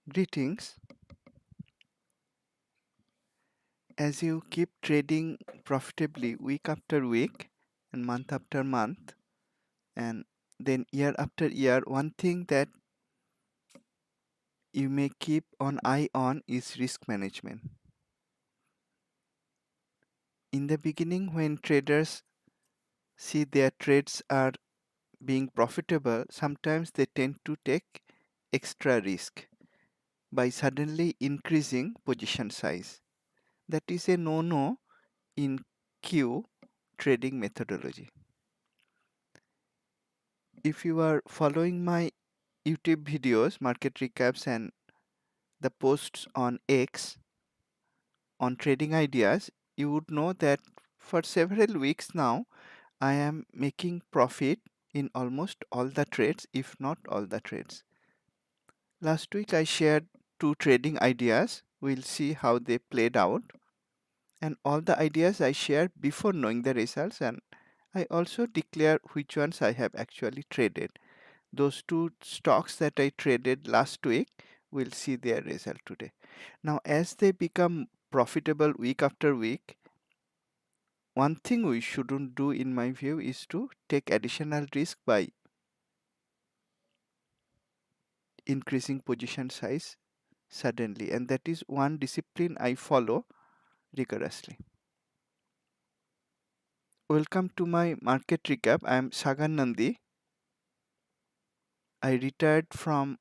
Greetings. As you keep trading profitably week after week and month after month, and then year after year, one thing that you may keep an eye on is risk management. In the beginning, when traders see their trades are being profitable, sometimes they tend to take extra risk by suddenly increasing position size. That is a no-no in Q trading methodology. If you are following my YouTube videos, market recaps, and the posts on X on trading ideas, you would know that for several weeks now, I am making profit in almost all the trades, if not all the trades. Last week, I shared two trading ideas. We'll see how they played out. And all the ideas I shared before knowing the results, and I also declare which ones I have actually traded. Those two stocks that I traded last week will see their result today. Now, as they become profitable week after week, one thing we shouldn't do, in my view, is to take additional risk by increasing position size suddenly, and that is one discipline I follow rigorously. Welcome to my market recap. I am Sagan Nandi. I retired from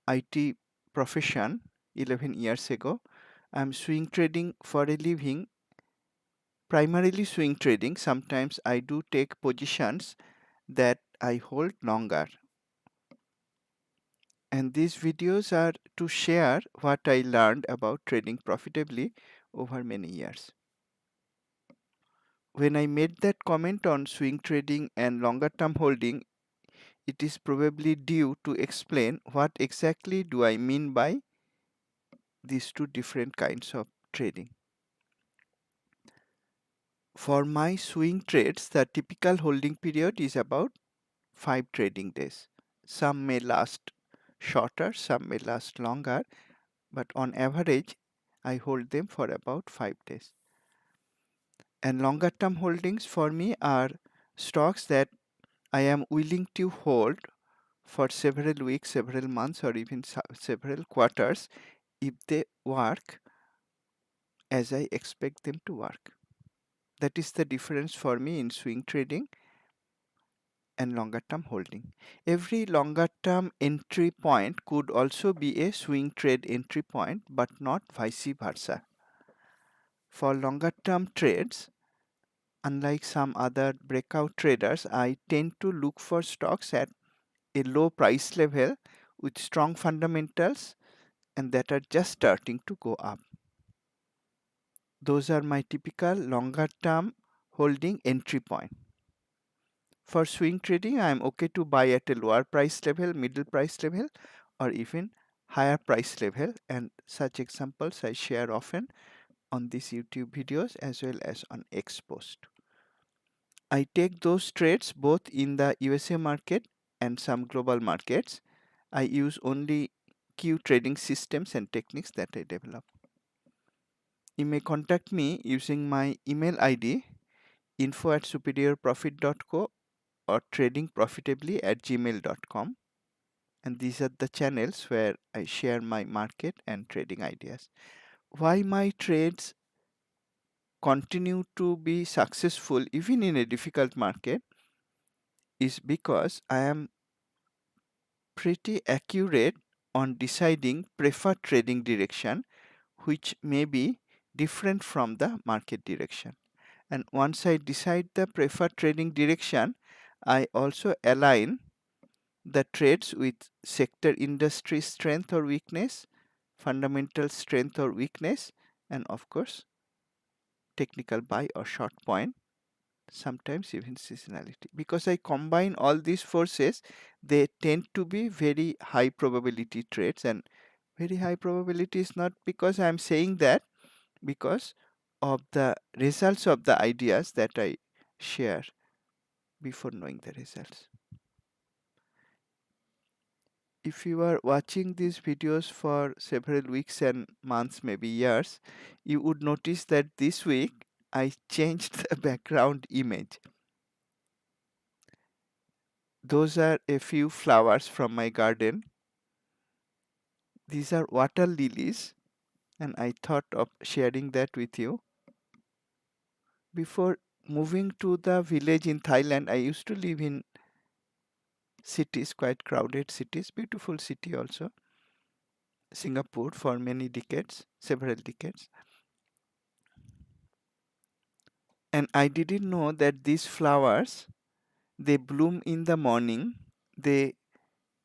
IT profession 11 years ago. I am swing trading for a living, primarily swing trading. Sometimes I do take positions that I hold longer. And these videos are to share what I learned about trading profitably over many years. When I made that comment on swing trading and longer term holding, it is probably due to explain what exactly do I mean by these two different kinds of trading. For my swing trades, the typical holding period is about 5 trading days. Some may last shorter, some may last longer, but on average, I hold them for about 5 days. And longer term holdings for me are stocks that I am willing to hold for several weeks, several months, or even several quarters if they work as I expect them to work. That is the difference for me in swing trading and longer term holding. Every longer term entry point could also be a swing trade entry point, but not vice versa. For longer term trades, unlike some other breakout traders, I tend to look for stocks at a low price level with strong fundamentals and that are just starting to go up. Those are my typical longer term holding entry point. For swing trading, I am okay to buy at a lower price level, middle price level, or even higher price level, and such examples I share often on these YouTube videos as well as on X post. I take those trades both in the USA market and some global markets. I use only Q trading systems and techniques that I develop. You may contact me using my email ID info@superiorprofit.co or tradingprofitably@gmail.com, and these are the channels where I share my market and trading ideas. Why my trades continue to be successful even in a difficult market is because I am pretty accurate on deciding preferred trading direction, which may be different from the market direction. And once I decide the preferred trading direction, I also align the trades with sector industry strength or weakness, fundamental strength or weakness, and of course, technical buy or short point, sometimes even seasonality. Because I combine all these forces, they tend to be very high probability trades, and very high probability is not because I am saying that, because of the results of the ideas that I share before knowing the results. If you are watching these videos for several weeks and months, maybe years, you would notice that this week I changed the background image. Those are a few flowers from my garden. These are water lilies, and I thought of sharing that with you. Before moving to the village in Thailand, I used to live in cities, quite crowded cities, beautiful city also, Singapore, for many decades, several decades. And I didn't know that these flowers, they bloom in the morning, they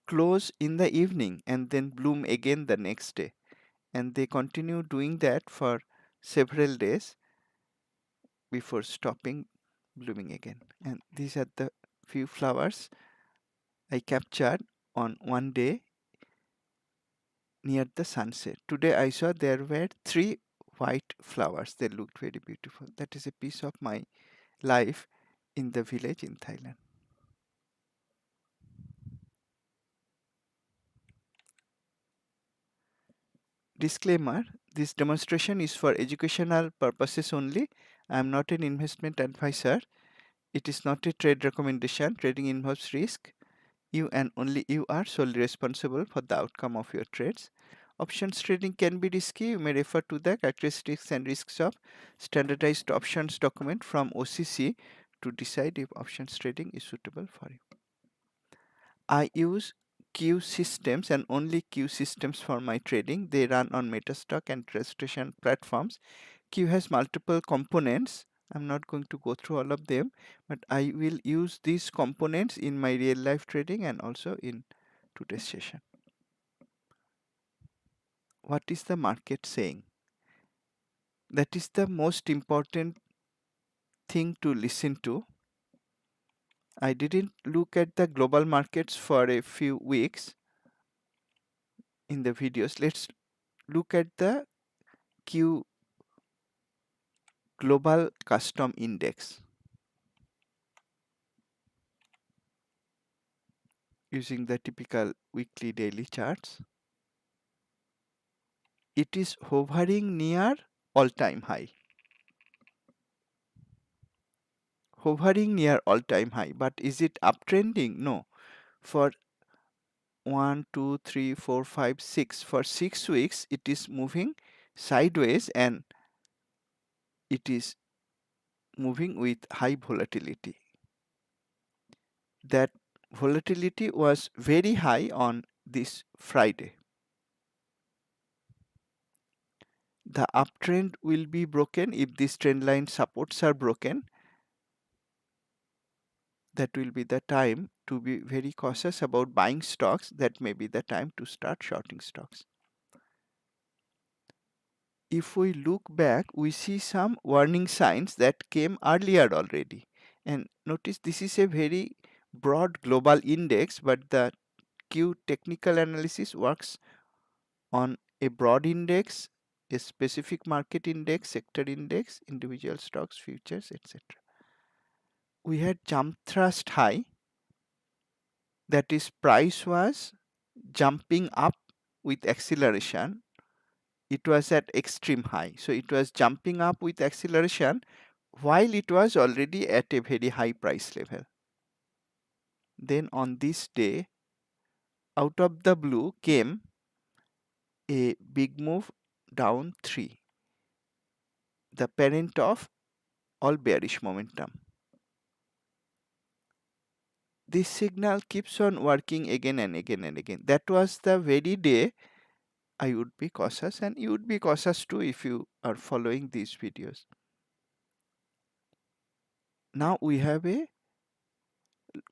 close in the evening, and then bloom again the next day. And they continue doing that for several days before stopping blooming again. And these are the few flowers I captured on one day near the sunset. Today I saw there were three white flowers. They looked very beautiful. That is a piece of my life in the village in Thailand. Disclaimer: this demonstration is for educational purposes only. I am not an investment advisor. It is not a trade recommendation. Trading involves risk. You and only you are solely responsible for the outcome of your trades. Options trading can be risky. You may refer to the characteristics and risks of standardized options document from OCC to decide if options trading is suitable for you. I use Q systems and only Q systems for my trading. They run on Metastock and registration platforms. Q has multiple components. I'm not going to go through all of them, but I will use these components in my real life trading and also in today's session. What is the market saying? That is the most important thing to listen to. I didn't look at the global markets for a few weeks in the videos. Let's look at the Q Global Custom Index using the typical weekly daily charts. It is hovering near all-time high. Hovering near all-time high, but is it uptrending? No. For 1, 2, 3, 4, 5, 6, for 6 weeks it is moving sideways and it is moving with high volatility. That volatility was very high on this Friday. The uptrend will be broken if this trend line supports are broken. That will be the time to be very cautious about buying stocks. That may be the time to start shorting stocks. If we look back, we see some warning signs that came earlier already. And notice this is a very broad global index, but the Q technical analysis works on a broad index, a specific market index, sector index, individual stocks, futures, etc. We had jump thrust high, that is price was jumping up with acceleration. It was at extreme high. So it was jumping up with acceleration while it was already at a very high price level. Then on this day, out of the blue came a big move down 3, the parent of all bearish momentum. This signal keeps on working again and again and again. That was the very day I would be cautious, and you would be cautious too if you are following these videos. Now we have a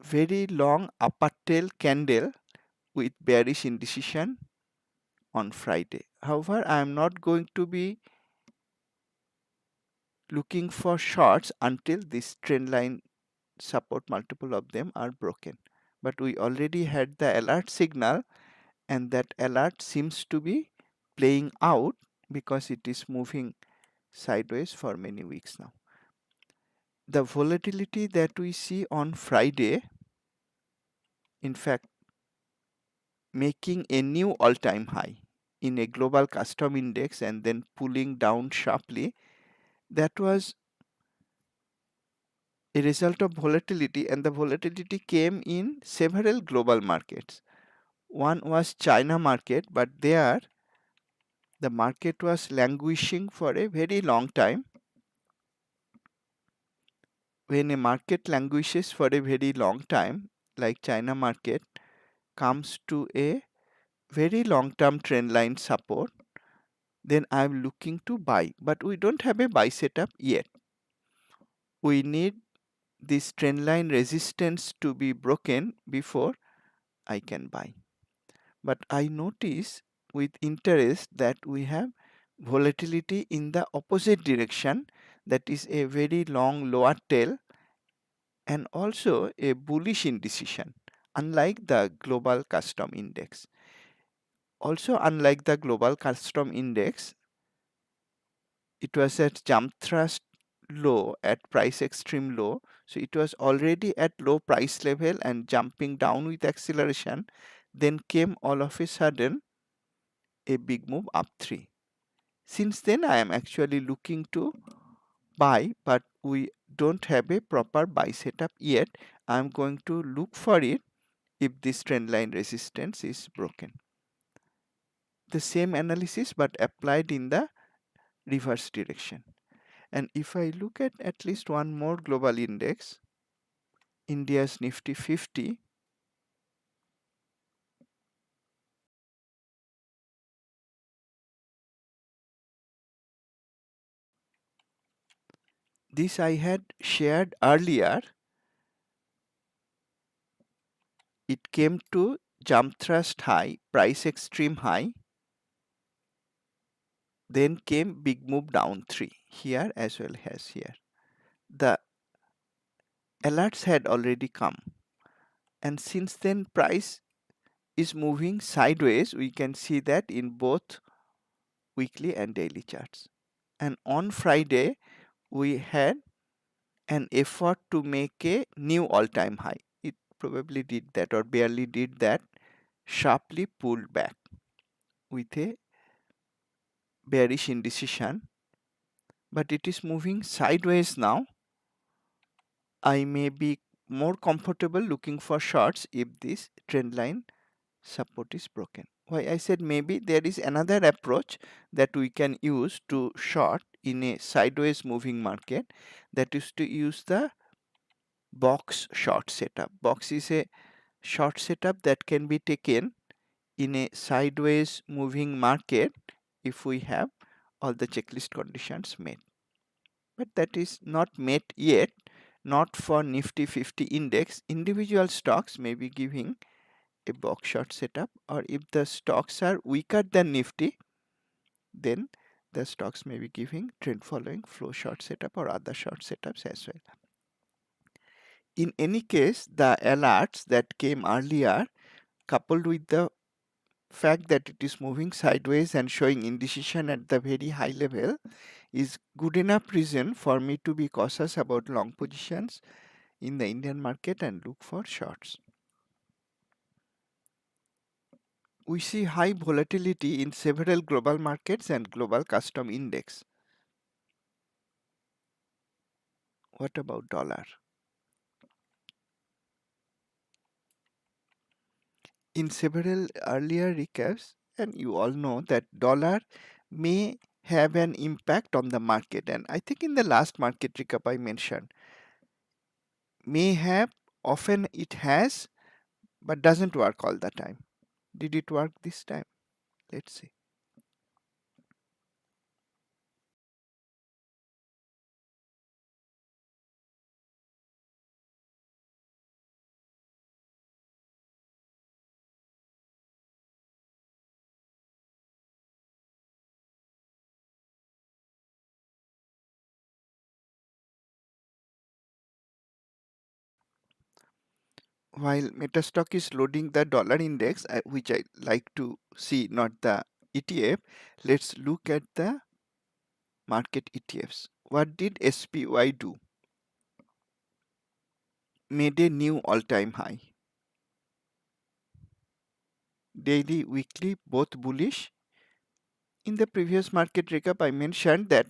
very long upper tail candle with bearish indecision on Friday. However, I am not going to be looking for shorts until this trend line support, multiple of them are broken. But we already had the alert signal, and that alert seems to be playing out because it is moving sideways for many weeks now. The volatility that we see on Friday, in fact, making a new all-time high in a global custom index and then pulling down sharply. That was a result of volatility, and the volatility came in several global markets. One was China market, but there the market was languishing for a very long time. When a market languishes for a very long time, like China market, comes to a very long term trend line support, then I'm looking to buy. But we don't have a buy setup yet. We need this trend line resistance to be broken before I can buy. But I notice with interest that we have volatility in the opposite direction, that is a very long lower tail and also a bullish indecision, unlike the global custom index. Also, unlike the global custom index, it was at jump thrust low, at price extreme low. So it was already at low price level and jumping down with acceleration. Then came all of a sudden a big move up 3. Since then, I am actually looking to buy, but we don't have a proper buy setup yet. I'm going to look for it if this trend line resistance is broken. The same analysis but applied in the reverse direction. And if I look at least one more global index, India's Nifty 50, this I had shared earlier. It came to jump thrust high, price extreme high, then came big move down 3 here as well as here. The alerts had already come, and since then price is moving sideways. We can see that in both weekly and daily charts. And on Friday we had an effort to make a new all-time high. It probably did that or barely did that, sharply pulled back with a bearish indecision, but it is moving sideways now. I may be more comfortable looking for shorts if this trend line support is broken. Why I said maybe, there is another approach that we can use to short in a sideways moving market, that is to use the box short setup. Box is a short setup that can be taken in a sideways moving market if we have all the checklist conditions met. But that is not met yet, not for Nifty 50 index. Individual stocks may be giving a box short setup, or if the stocks are weaker than Nifty, then the stocks may be giving trend following flow short setup or other short setups as well. In any case, the alerts that came earlier, coupled with the fact that it is moving sideways and showing indecision at the very high level, is good enough reason for me to be cautious about long positions in the Indian market and look for shorts. We see high volatility in several global markets and global custom index. What about dollar? In several earlier recaps, and you all know that dollar may have an impact on the market, and I think in the last market recap I mentioned, may have, often it has, but doesn't work all the time. Did it work this time? Let's see. While Metastock is loading the dollar index, which I like to see, not the ETF, let's look at the market ETFs. What did SPY do? Made a new all-time high. daily, weekly, both bullish. In the previous market recap, I mentioned that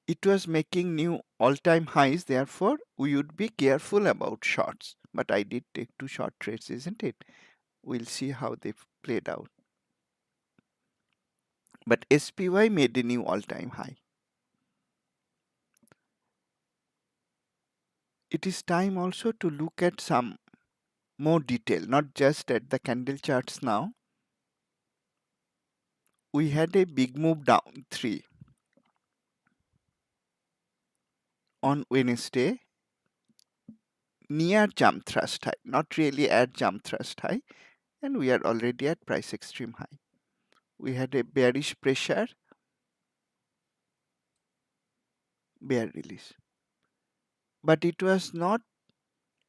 it was making new all-time highs, therefore we would be careful about shorts. But I did take two short trades, isn't it? We'll see how they've played out. But SPY made a new all-time high. It is time also to look at some more detail, not just at the candle charts now. We had a big move down 3 on Wednesday near jump thrust high, not really at jump thrust high, and we are already at price extreme high. We had a bearish pressure, bear release. But it was not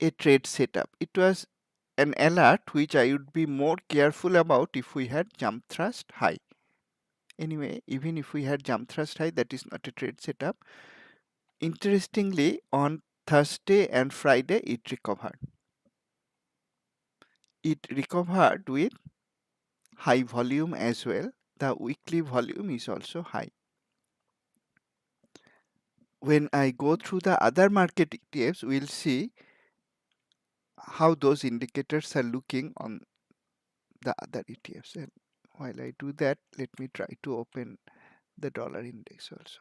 a trade setup. It was an alert which I would be more careful about if we had jump thrust high. Anyway, even if we had jump thrust high, that is not a trade setup. Interestingly, on Thursday and Friday, it recovered. It recovered with high volume as well. The weekly volume is also high. When I go through the other market ETFs, we'll see how those indicators are looking on the other ETFs. And while I do that, let me try to open the dollar index also.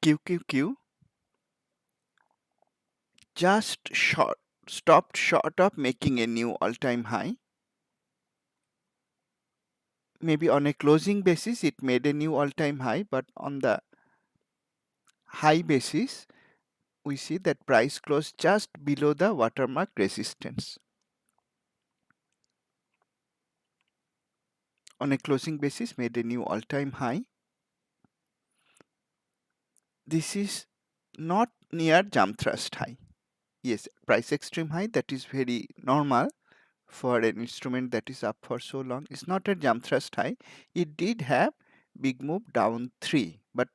QQQ just stopped short of making a new all-time high. Maybe on a closing basis, it made a new all-time high, but on the high basis, we see that price closed just below the watermark resistance. On a closing basis, made a new all-time high. This is not near jump thrust high. Yes, price extreme high, that is very normal for an instrument that is up for so long. It's not a jump thrust high. It did have big move down 3, but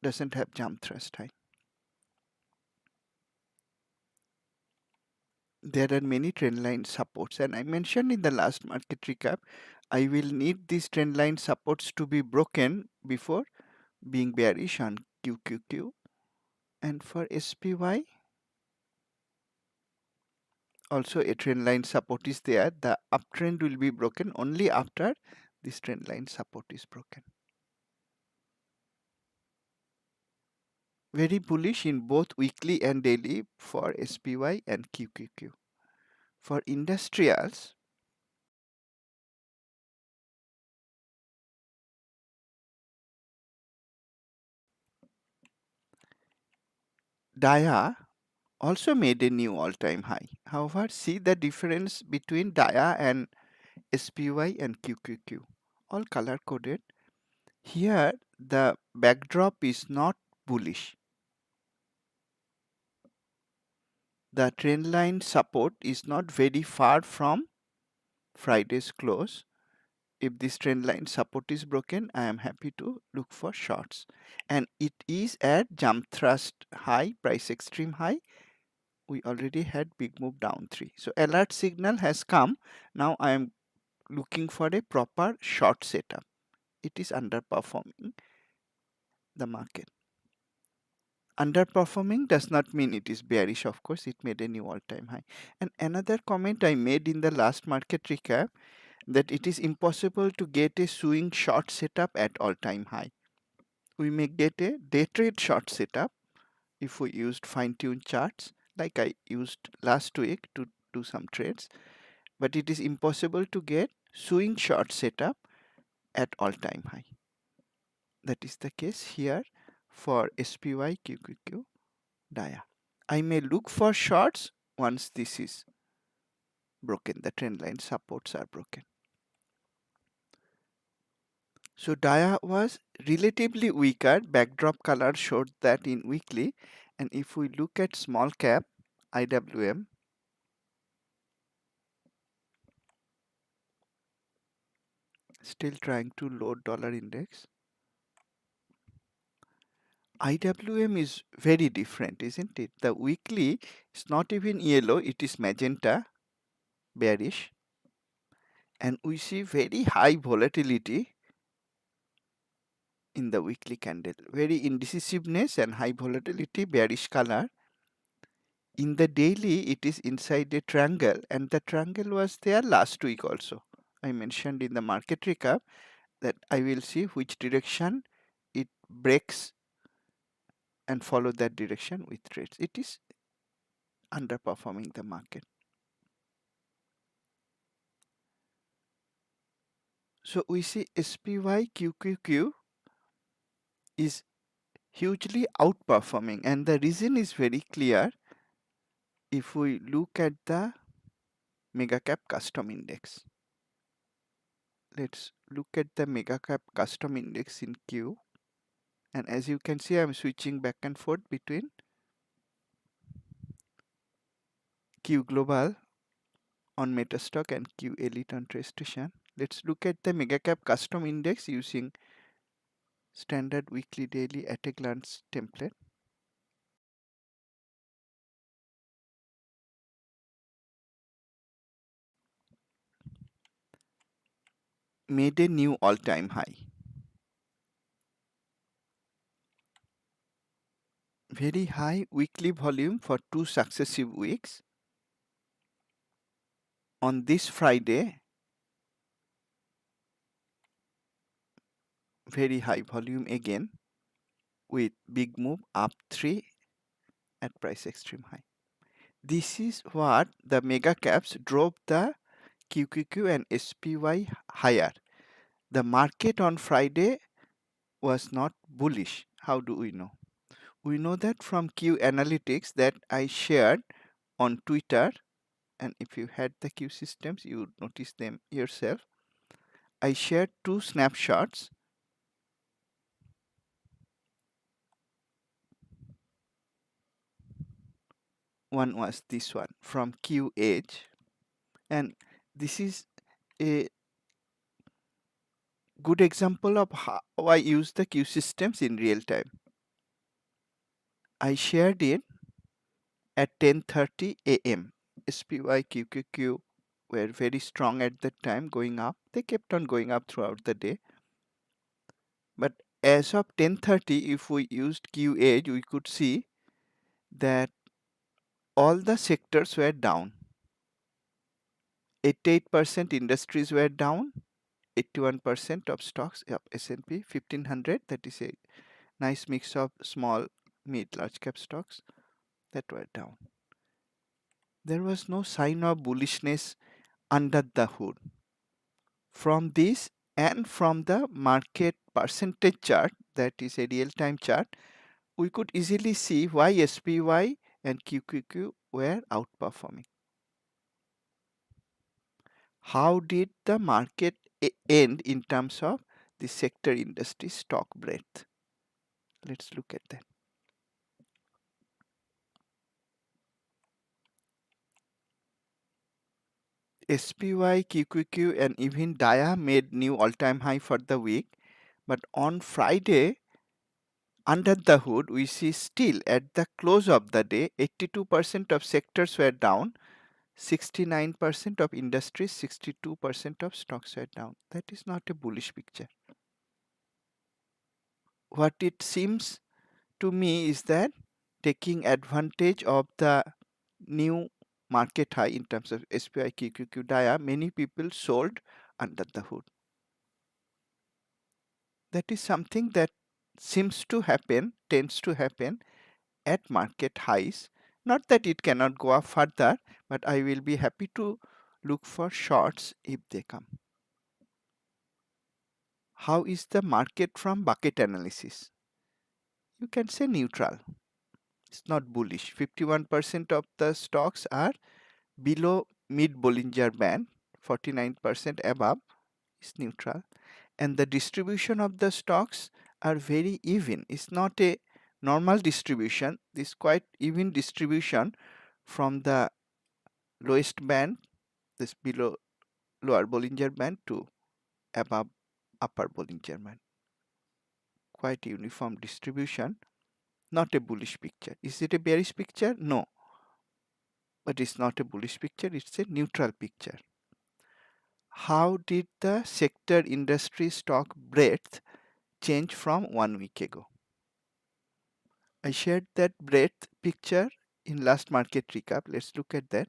doesn't have jump thrust high. There are many trend line supports, and I mentioned in the last market recap, I will need these trend line supports to be broken before being bearish on QQQ. And for SPY, also a trend line support is there. The uptrend will be broken only after this trend line support is broken. Very bullish in both weekly and daily for SPY and QQQ. For industrials, Dia also made a new all-time high. However, see the difference between Dia and SPY and QQQ. All color coded. Here, the backdrop is not bullish. The trend line support is not very far from Friday's close. If this trend line support is broken, I am happy to look for shorts. And it is at jump thrust high, price extreme high. We already had big move down 3. So alert signal has come. Now I am looking for a proper short setup. It is underperforming the market. Underperforming does not mean it is bearish, of course, it made a new all-time high. And another comment I made in the last market recap, that it is impossible to get a swing short setup at all-time high. We may get a day trade short setup if we used fine-tuned charts like I used last week to do some trades, but it is impossible to get swing short setup at all-time high. That is the case here for SPY, QQQ, Dia. I may look for shorts once this is broken, the trend line supports are broken. So Dia was relatively weaker, backdrop color showed that in weekly, and if we look at small cap IWM, Still trying to load dollar index. IWM is very different, isn't it? The weekly is not even yellow, it is magenta, bearish, and we see very high volatility in the weekly candle. Very indecisiveness and high volatility, bearish color. In the daily, it is inside a triangle, and the triangle was there last week also. I mentioned in the market recap that I will see which direction it breaks and follow that direction with trades. It is underperforming the market. So we see SPY QQQ is hugely outperforming, and the reason is very clear if we look at the mega cap custom index. Let's look at the mega cap custom index in Q, and as you can see, I'm switching back and forth between Q Global on Metastock and Q Elite on TradeStation. Let's look at the mega cap custom index using standard weekly daily at a glance template. Made a new all-time high. Very high weekly volume for 2 successive weeks. On this Friday, very high volume again with big move up 3 at price extreme high. This is what the mega caps drove the QQQ and SPY higher. The market on Friday was not bullish. How do we know? We know that from Q Analytics that I shared on Twitter, and if you had the Q systems, you would notice them yourself. I shared 2 snapshots. One was this one from Q Edge, and this is a good example of how I use the Q systems in real time. I shared it at 10:30 a.m. SPY QQQ were very strong at that time, going up. They kept on going up throughout the day. But as of 10:30, if we used Q Edge, we could see that all the sectors were down. 88% industries were down. 81% of stocks of S&P 1500, that is a nice mix of small, mid, large cap stocks that were down. There was no sign of bullishness under the hood. From this and from the market percentage chart, that is a real-time chart, we could easily see why SPY and QQQ were outperforming. How did the market end in terms of the sector industry stock breadth? Let's look at that. SPY, QQQ, and even DIA made new all-time high for the week. But on Friday, under the hood, we see still at the close of the day, 82% of sectors were down, 69% of industries, 62% of stocks were down. That is not a bullish picture. What it seems to me is that taking advantage of the new market high in terms of SPY, QQQ, DIA, many people sold under the hood. That is something that seems to happen, tends to happen at market highs. Not that it cannot go up further, but I will be happy to look for shorts if they come. How is the market from bucket analysis? You can say neutral. It's not bullish. 51% of the stocks are below mid Bollinger Band, 49% above is neutral. And the distribution of the stocks are very even. It's not a normal distribution. This quite even distribution from the lowest band, this below lower Bollinger Band, to above upper Bollinger Band. Quite uniform distribution, not a bullish picture. Is it a bearish picture? No. But it's not a bullish picture, it's a neutral picture. How did the sector industry stock breadth change from 1 week ago? I shared that breadth picture in last market recap. Let's look at that.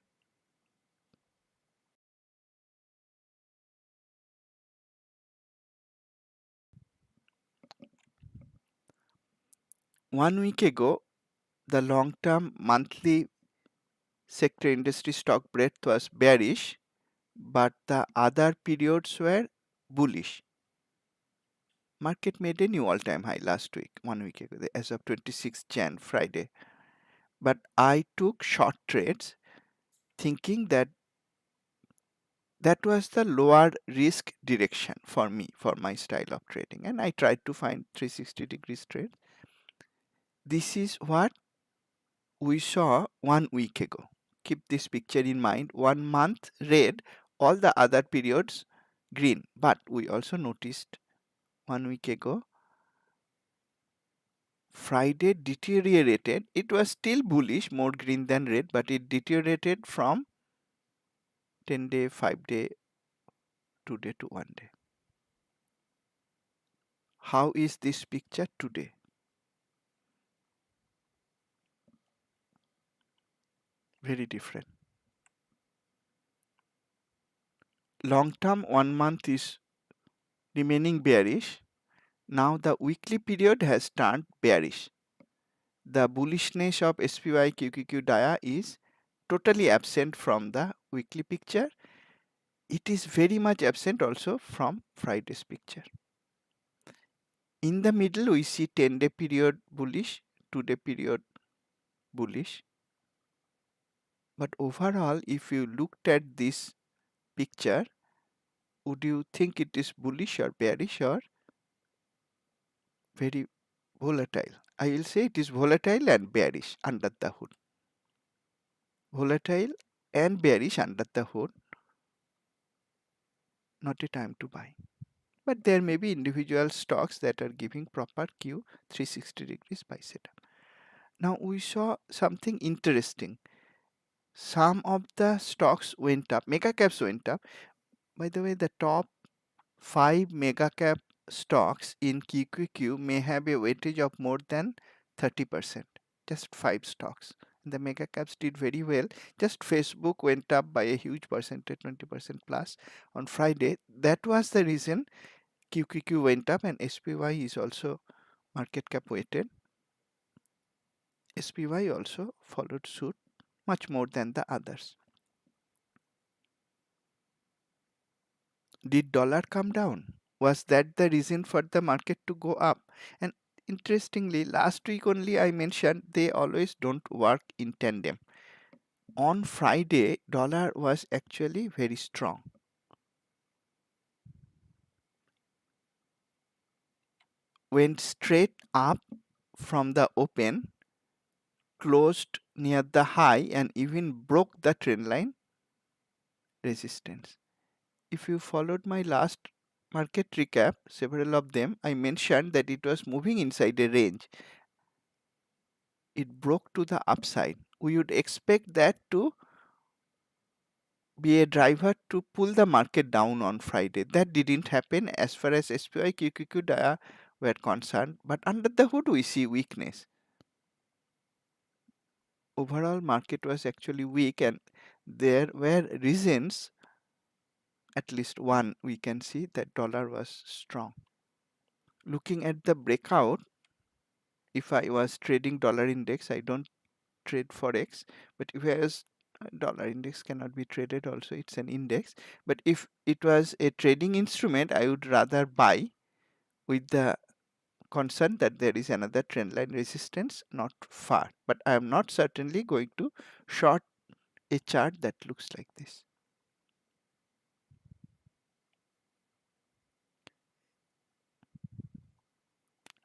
1 week ago, the long-term monthly sector industry stock breadth was bearish, but the other periods were bullish. Market made a new all-time high last week, 1 week ago, as of 26th Jan, Friday. But I took short trades thinking that that was the lower risk direction for me, for my style of trading. And I tried to find 360 degrees trade. This is what we saw 1 week ago. Keep this picture in mind. 1 month red, all the other periods green. But we also noticed 1 week ago, Friday deteriorated. It was still bullish, more green than red, but it deteriorated from 10-day, 5-day, 2-day to 1 day. How is this picture today? Very different. Long term 1 month is remaining bearish. Now the weekly period has turned bearish. The bullishness of SPY QQQ dia is totally absent from the weekly picture. It is very much absent also from Friday's picture. In the middle we see 10-day period bullish, 2-day period bullish. But overall, if you looked at this picture, would you think it is bullish or bearish or very volatile? I will say it is volatile and bearish under the hood. Volatile and bearish under the hood. Not a time to buy. But there may be individual stocks that are giving proper Q 360 degrees buy setup. Now we saw something interesting. Some of the stocks went up, mega caps went up. By the way, the top 5 mega cap stocks in QQQ may have a weightage of more than 30%. Just 5 stocks. The mega caps did very well. Just Facebook went up by a huge percentage, 20% plus on Friday. That was the reason QQQ went up, and SPY is also market cap weighted. SPY also followed suit much more than the others. Did dollar come down? Was that the reason for the market to go up? And interestingly, last week only I mentioned they always don't work in tandem. On Friday, dollar was actually very strong. Went straight up from the open, closed near the high, and even broke the trend line resistance. If you followed my last market recap, several of them, I mentioned that it was moving inside a range. It broke to the upside. We would expect that to be a driver to pull the market down on Friday. That didn't happen as far as SPY QQQ dia were concerned, but under the hood we see weakness. Overall market was actually weak, and there were reasons, at least one we can see, that dollar was strong. Looking at the breakout, if I was trading dollar index, I don't trade forex, but if I was dollar index cannot be traded also, it's an index. But if it was a trading instrument, I would rather buy with the concern that there is another trendline resistance not far, but I am not certainly going to short a chart that looks like this.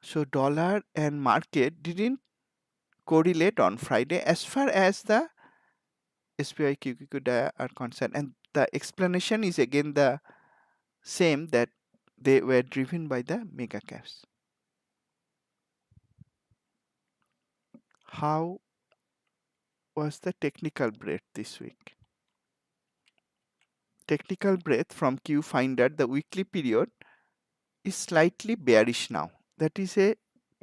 So dollar and market didn't correlate on Friday as far as the SPY QQQ dia are concerned, and the explanation is again the same, that They were driven by the mega caps. How was the technical breadth this week? Technical breadth from Q Finder, the weekly period is slightly bearish now. That is a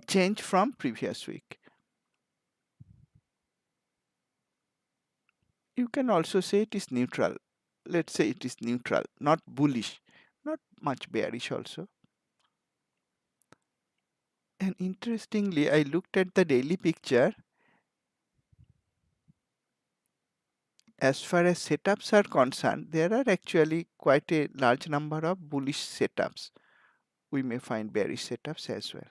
change from previous week. You can also say it is neutral. Let's say it is neutral, not bullish, not much bearish also. And interestingly, I looked at the daily picture. As far as setups are concerned, there are actually quite a large number of bullish setups. We may find bearish setups as well.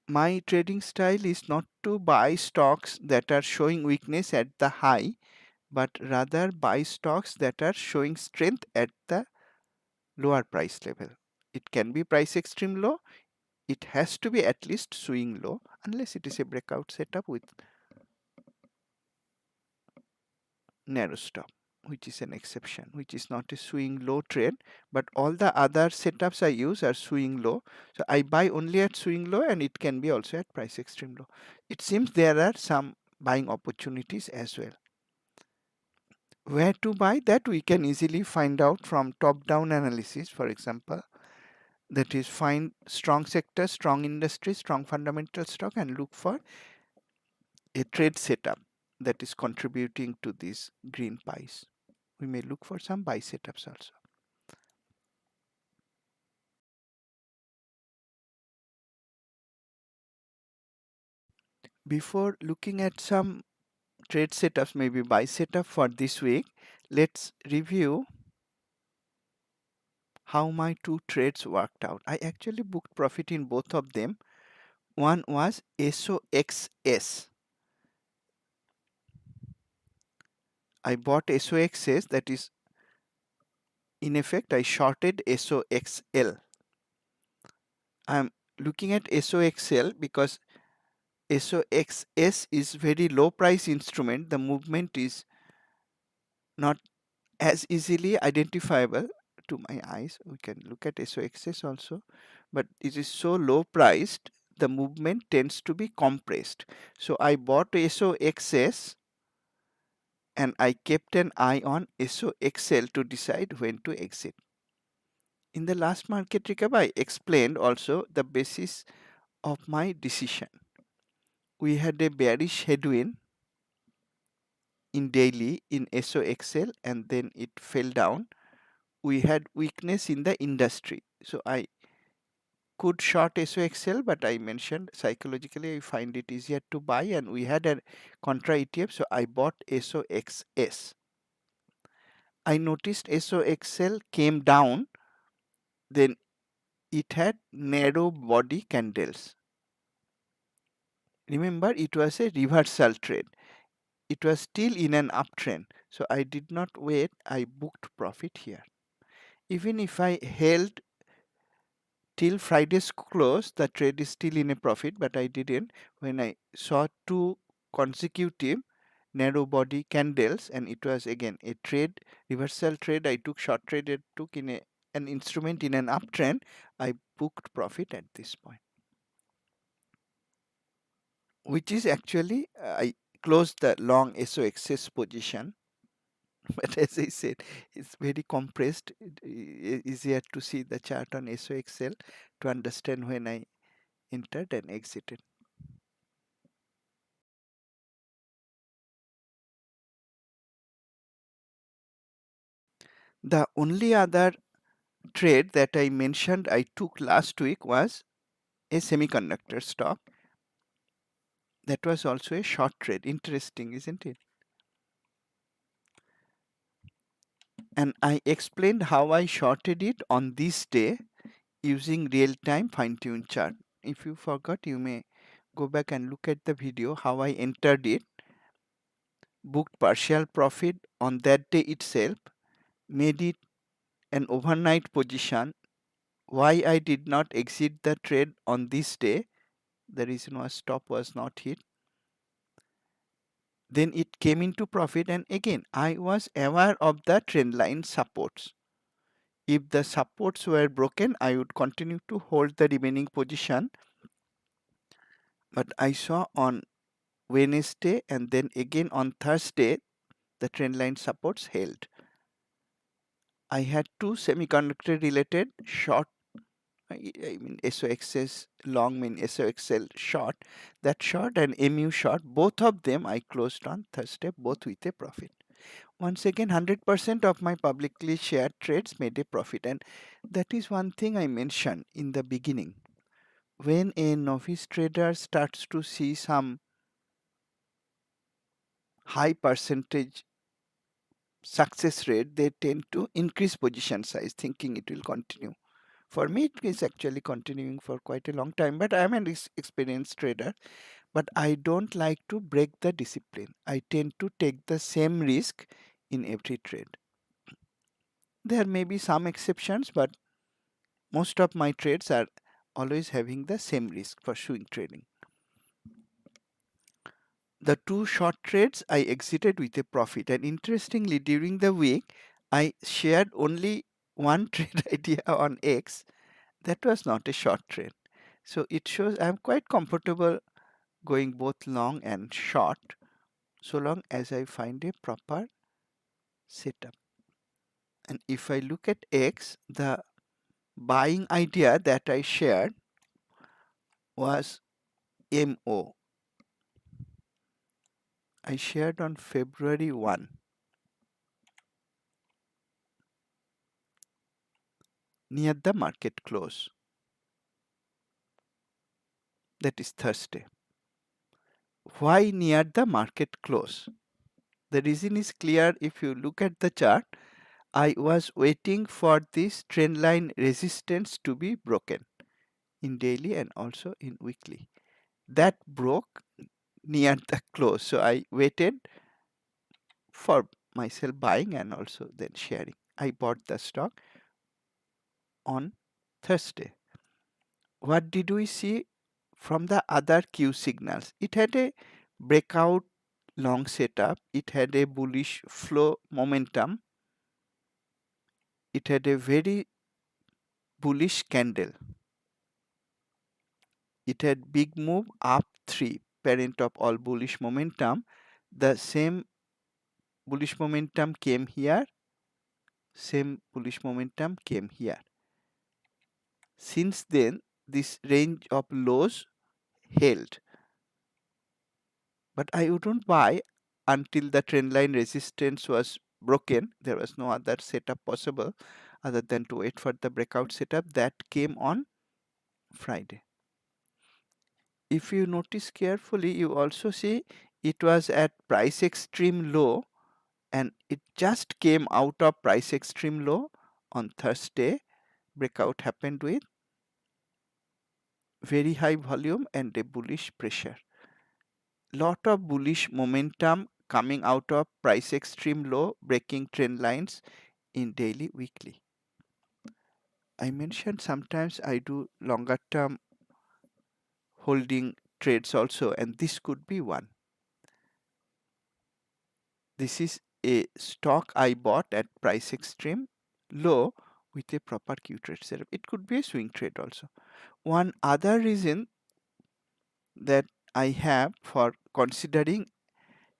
My trading style is not to buy stocks that are showing weakness at the high, but rather buy stocks that are showing strength at the lower price level. It can be price extreme low, it has to be at least swing low, unless it is a breakout setup with narrow stop, which is an exception, which is not a swing low trade, but all the other setups I use are swing low. So I buy only at swing low, and it can be also at price extreme low. It seems there are some buying opportunities as well. Where to buy, that we can easily find out from top down analysis, for example. That is, find strong sector, strong industry, strong fundamental stock, and look for a trade setup that is contributing to these green pies. We may look for some buy setups also. Before looking at some trade setups, maybe buy setup for this week, let's review how my two trades worked out. I actually booked profit in both of them. One was SOXS. I bought SOXS, that is, in effect, I shorted SOXL. I'm looking at SOXL because SOXS is very low price instrument. The movement is not as easily identifiable to my eyes. We can look at SOXS also, but it is so low priced, the movement tends to be compressed. So I bought SOXS and I kept an eye on SOXL to decide when to exit. In the last market recovery, I explained also the basis of my decision. We had a bearish headwind in daily in SOXL, and then it fell down. We had weakness in the industry. So I could short SOXL, but I mentioned psychologically I find it easier to buy, and we had a contra ETF, so I bought SOXS. I noticed SOXL came down, then it had narrow body candles. Remember, it was a reversal trade. It was still in an uptrend, so I did not wait. I booked profit here. Even if I held till Friday's close, the trade is still in a profit, but I didn't. When I saw two consecutive narrow body candles, and it was again a trade, reversal trade, I took short trade, I took in an instrument in an uptrend, I booked profit at this point, which is actually I closed the long SOXS position. But as I said, it's very compressed. Easier to see the chart on SOXL to understand when I entered and exited. The only other trade that I mentioned I took last week was a semiconductor stock. That was also a short trade. Interesting, isn't it? And I explained how I shorted it on this day using real-time fine-tune chart. If you forgot, you may go back and look at the video how I entered it, booked partial profit on that day itself, made it an overnight position. Why I did not exit the trade on this day, the reason was stop was not hit. Then it came into profit, and again I was aware of the trend line supports. If the supports were broken, I would continue to hold the remaining position. But I saw on Wednesday and then again on Thursday, the trend line supports held. I had two semiconductor related short, I mean SOXS long mean SOXL short, that short and MU short, both of them I closed on Thursday, both with a profit. Once again, 100% of my publicly shared trades made a profit, and that is one thing I mentioned in the beginning. When a novice trader starts to see some high percentage success rate, they tend to increase position size, thinking it will continue. For me, it is actually continuing for quite a long time, but I am an experienced trader. But I don't like to break the discipline. I tend to take the same risk in every trade. There may be some exceptions, but most of my trades are always having the same risk for swing trading. The two short trades I exited with a profit, and interestingly, during the week, I shared only one trade idea on X that was not a short trade. So it shows I'm quite comfortable going both long and short so long as I find a proper setup. And if I look at X, the buying idea that I shared was MO. I shared on February 1, near the market close. That is Thursday. Why near the market close? The reason is clear if you look at the chart. I was waiting for this trend line resistance to be broken in daily and also in weekly. That broke near the close. So I waited for myself buying and also then sharing. I bought the stock on Thursday. What did we see from the other Q signals? It had a breakout long setup, it had a bullish flow momentum, it had a very bullish candle, it had big move up 3, parent of all bullish momentum. The same bullish momentum came here, same bullish momentum came here. Since then, this range of lows held, but I wouldn't buy until the trend line resistance was broken. There was no other setup possible other than to wait for the breakout setup that came on Friday. If you notice carefully, you also see it was at price extreme low and it just came out of price extreme low on Thursday. Breakout happened with very high volume and a bullish pressure. Lot of bullish momentum coming out of price extreme low, breaking trend lines in daily, weekly. I mentioned sometimes I do longer term holding trades also, and this could be one. This is a stock I bought at price extreme low with a proper Q trade setup. It could be a swing trade also. One other reason that I have for considering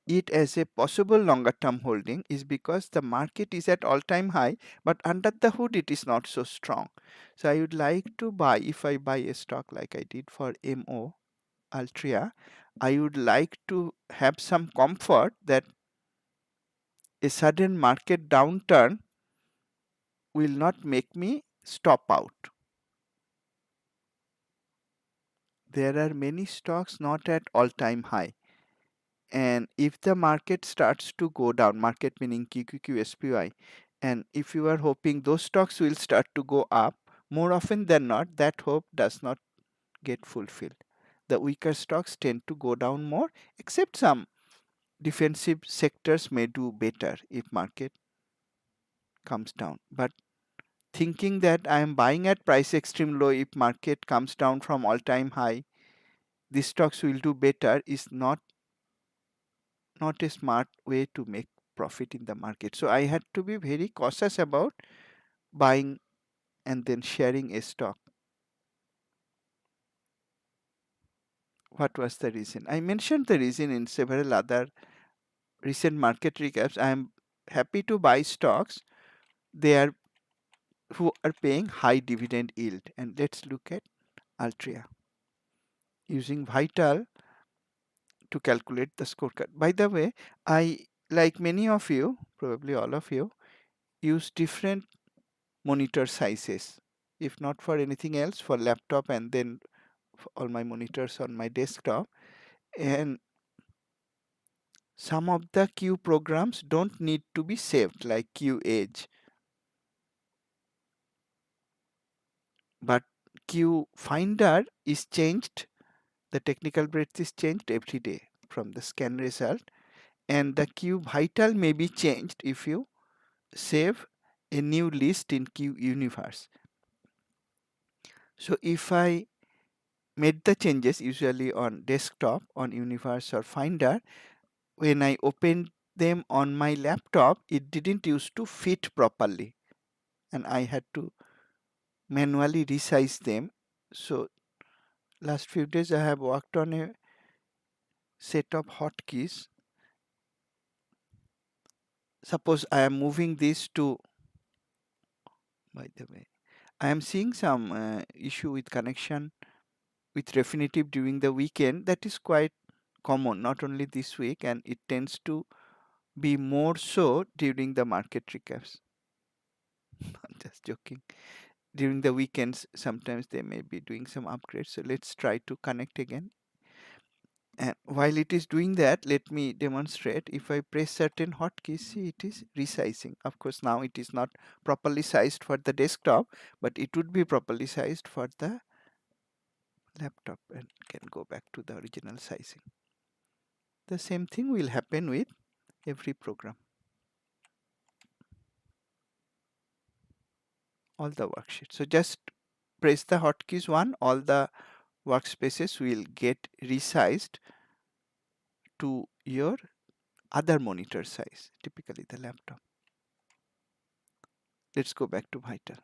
it as a possible longer term holding is because the market is at all time high, but under the hood it is not so strong. So I would like to buy, if I buy a stock like I did for MO Altria, I would like to have some comfort that a sudden market downturn will not make me stop out. There are many stocks not at all time high. And if the market starts to go down, market meaning QQQ, SPY, and if you are hoping those stocks will start to go up, more often than not, that hope does not get fulfilled. The weaker stocks tend to go down more, except some defensive sectors may do better if market comes down. But thinking that I am buying at price extreme low if market comes down from all time high, these stocks will do better is not not a smart way to make profit in the market. So I had to be very cautious about buying and then sharing a stock. What was the reason? I mentioned the reason in several other recent market recaps. I am happy to buy stocks they are who are paying high dividend yield. And let's look at Altria using Vital to calculate the scorecard. By the way, I, like many of you, probably all of you, use different monitor sizes. If not for anything else, for laptop and then for all my monitors on my desktop. And some of the Q programs don't need to be saved, like Q Edge, but Q Finder is changed. The technical breadth is changed every day from the scan result, and the Q Vital may be changed if you save a new list in Q Universe. So if I made the changes usually on desktop, on Universe or Finder, when I opened them on my laptop, it didn't used to fit properly, and I had to manually resize them. So last few days I have worked on a set of hotkeys. Suppose I am moving this to, by the way, I am seeing some issue with connection with Refinitiv during the weekend. That is quite common, not only this week, and it tends to be more so during the market recaps. I'm just joking. During the weekends, sometimes they may be doing some upgrades. So let's try to connect again. And while it is doing that, let me demonstrate. If I press certain hotkeys, see it is resizing. Of course, now it is not properly sized for the desktop, but it would be properly sized for the laptop and can go back to the original sizing. The same thing will happen with every program, all the worksheets. So just press the hotkeys one, all the workspaces will get resized to your other monitor size, typically the laptop. Let's go back to Vital.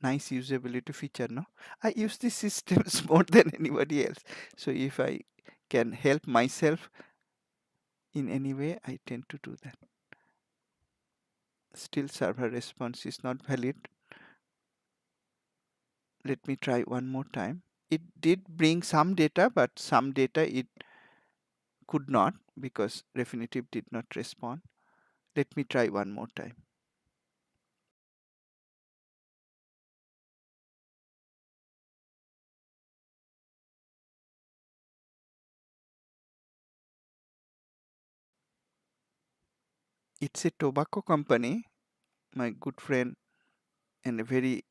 Nice usability feature, no? I use these systems more than anybody else. So if I can help myself in any way, I tend to do that. Still server response is not valid. Let me try one more time. It did bring some data, but some data it could not because Refinitiv did not respond. Let me try one more time. It's a tobacco company. My good friend and a very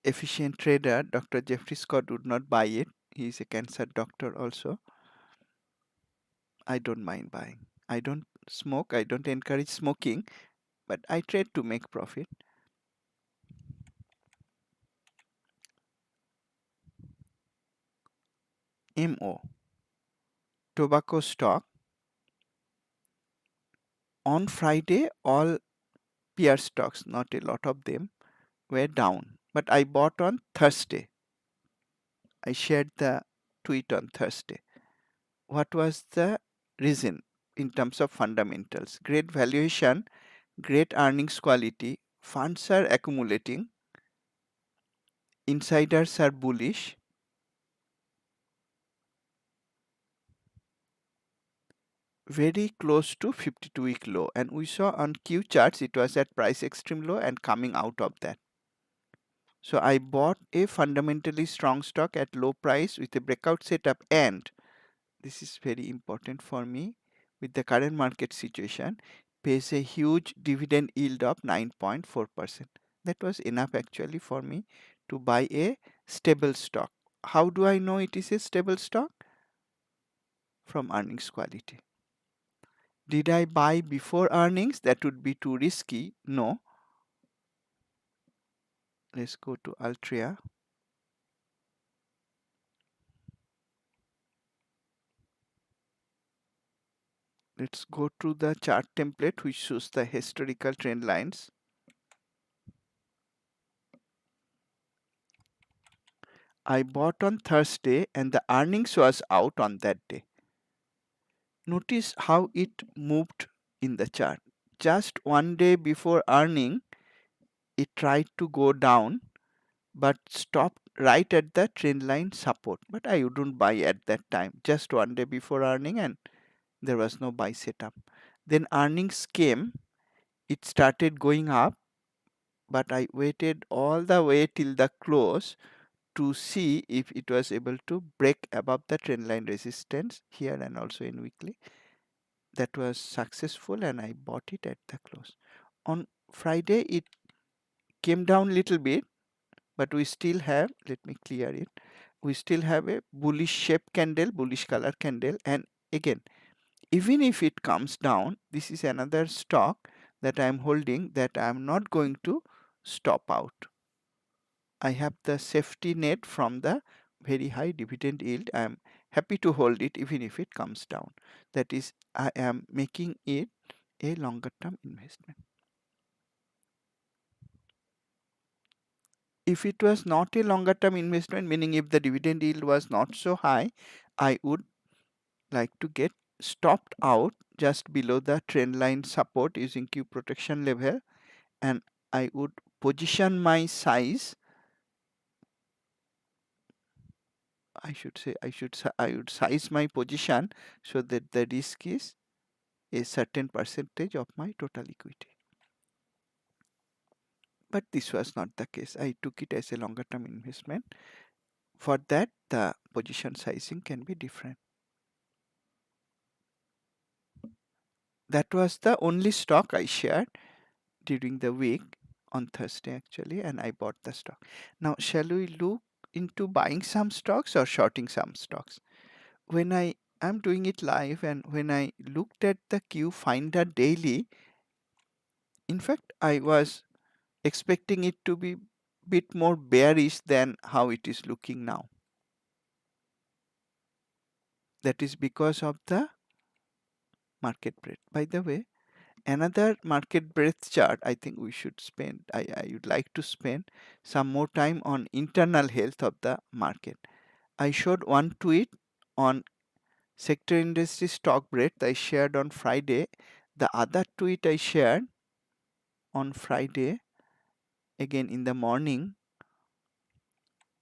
efficient trader, Dr. Jeffrey Scott, would not buy it. He is a cancer doctor also. I don't mind buying. I don't smoke. I don't encourage smoking, but I trade to make profit. MO, tobacco stock. On Friday, all peer stocks, not a lot of them, were down. But I bought on Thursday. I shared the tweet on Thursday. What was the reason in terms of fundamentals? Great valuation, great earnings quality, funds are accumulating, insiders are bullish, very close to 52-week low, and we saw on Q charts it was at price extreme low and coming out of that. So I bought a fundamentally strong stock at low price with a breakout setup, and this is very important for me with the current market situation, pays a huge dividend yield of 9.4%. That was enough actually for me to buy a stable stock. How do I know it is a stable stock? From earnings quality. Did I buy before earnings? That would be too risky. No. Let's go to Altria. Let's go to the chart template which shows the historical trend lines. I bought on Thursday and the earnings was out on that day. Notice how it moved in the chart. Just one day before earning, it tried to go down but stopped right at the trend line support. But I wouldn't buy at that time, just one day before earning, and there was no buy setup. Then earnings came, it started going up, but I waited all the way till the close to see if it was able to break above the trend line resistance here and also in weekly. That was successful and I bought it at the close. On Friday it came down little bit, but we still have, let me clear it, we still have a bullish shape candle, bullish color candle, and again, even if it comes down, this is another stock that I am holding that I am not going to stop out. I have the safety net from the very high dividend yield. I am happy to hold it even if it comes down. That is, I am making it a longer term investment. If it was not a longer term investment, meaning if the dividend yield was not so high, I would like to get stopped out just below the trend line support using Q protection level, and I would position my size. I would size my position so that the risk is a certain percentage of my total equity. But this was not the case. I took it as a longer term investment. For that, the position sizing can be different. That was the only stock I shared during the week on Thursday actually, and I bought the stock. Now, shall we look into buying some stocks or shorting some stocks? When I am doing it live and when I looked at the Q Finder daily, in fact, I was expecting it to be bit more bearish than how it is looking now. That is because of the market breadth. By the way, another market breadth chart, I think we should spend, I would like to spend some more time on internal health of the market. I showed one tweet on sector industry stock breadth I shared on Friday. The other tweet I shared on Friday, again in the morning,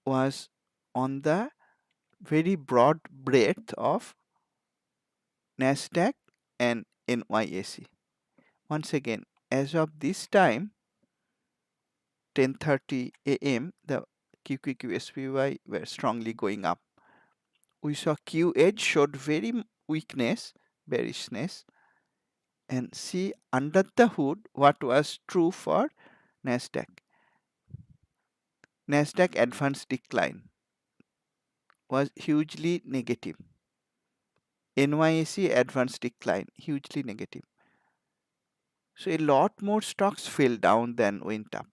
was on the very broad breadth of NASDAQ and NYSE. Once again, as of this time, 10:30 a.m., the QQQSPY were strongly going up. We saw QH showed very weakness, bearishness, and see under the hood what was true for NASDAQ. NASDAQ advanced decline was hugely negative. NYSE advanced decline, hugely negative. So a lot more stocks fell down than went up.